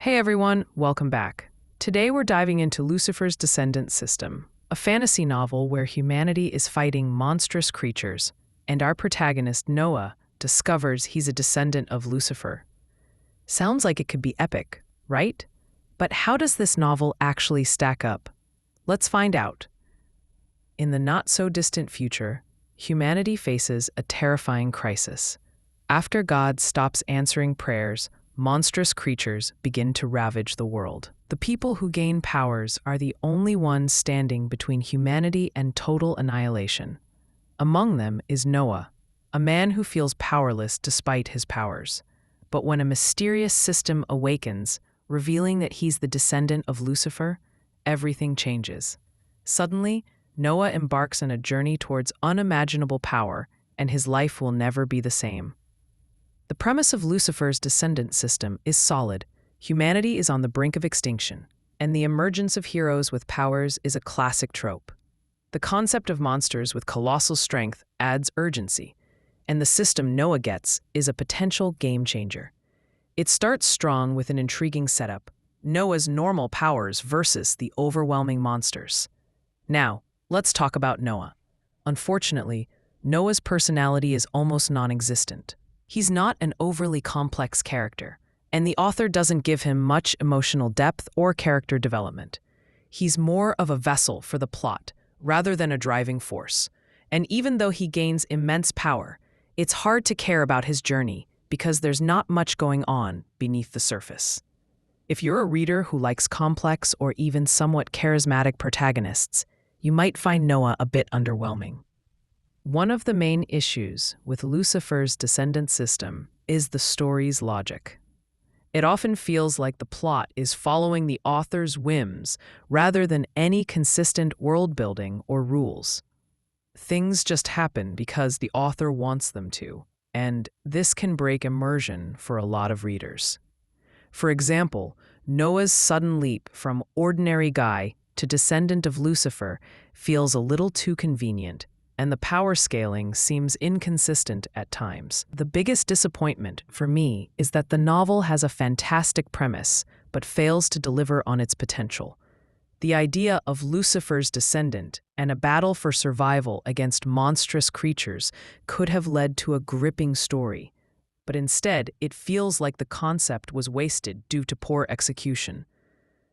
Hey everyone, welcome back. Today we're diving into Lucifer's Descendant system, a fantasy novel where humanity is fighting monstrous creatures, and our protagonist, Noah, discovers he's a descendant of Lucifer. Sounds like it could be epic, right? But how does this novel actually stack up? Let's find out. In the not-so-distant future, humanity faces a terrifying crisis. After God stops answering prayers, monstrous creatures begin to ravage the world. The people who gain powers are the only ones standing between humanity and total annihilation. Among them is Noah, a man who feels powerless despite his powers. But when a mysterious system awakens, revealing that he's the descendant of Lucifer, everything changes. Suddenly, Noah embarks on a journey towards unimaginable power, and his life will never be the same. The premise of Lucifer's descendant system is solid. Humanity is on the brink of extinction, and the emergence of heroes with powers is a classic trope. The concept of monsters with colossal strength adds urgency, and the system Noah gets is a potential game changer. It starts strong with an intriguing setup: Noah's normal powers versus the overwhelming monsters. Now, let's talk about Noah. Unfortunately, Noah's personality is almost non-existent. He's not an overly complex character, and the author doesn't give him much emotional depth or character development. He's more of a vessel for the plot, rather than a driving force. And even though he gains immense power, it's hard to care about his journey because there's not much going on beneath the surface. If you're a reader who likes complex or even somewhat charismatic protagonists, you might find Noah a bit underwhelming. One of the main issues with Lucifer's descendant system is the story's logic. It often feels like the plot is following the author's whims rather than any consistent world-building or rules. Things just happen because the author wants them to, and this can break immersion for a lot of readers. For example, Noah's sudden leap from ordinary guy to descendant of Lucifer feels a little too convenient, and the power scaling seems inconsistent at times. The biggest disappointment for me is that the novel has a fantastic premise, but fails to deliver on its potential. The idea of Lucifer's descendant and a battle for survival against monstrous creatures could have led to a gripping story, but instead it feels like the concept was wasted due to poor execution.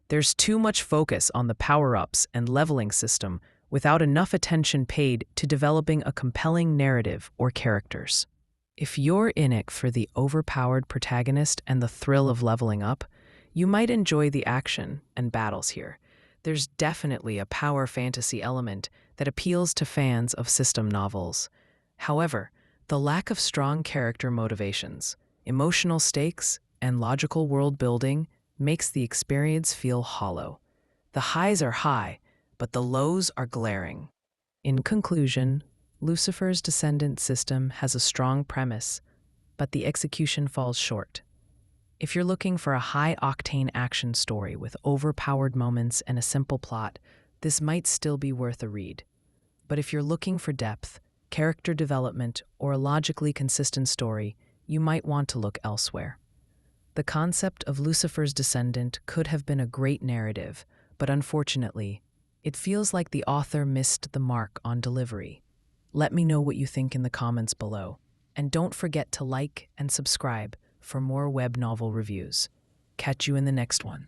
There's too much focus on the power-ups and leveling system without enough attention paid to developing a compelling narrative or characters. If you're in it for the overpowered protagonist and the thrill of leveling up, you might enjoy the action and battles here. There's definitely a power fantasy element that appeals to fans of system novels. However, the lack of strong character motivations, emotional stakes, and logical world building makes the experience feel hollow. The highs are high, but the lows are glaring. In conclusion, Lucifer's descendant system has a strong premise, but the execution falls short. If you're looking for a high-octane action story with overpowered moments and a simple plot, this might still be worth a read. But if you're looking for depth, character development, or a logically consistent story, you might want to look elsewhere. The concept of Lucifer's descendant could have been a great narrative, but unfortunately, it feels like the author missed the mark on delivery. Let me know what you think in the comments below, and don't forget to like and subscribe for more web novel reviews. Catch you in the next one.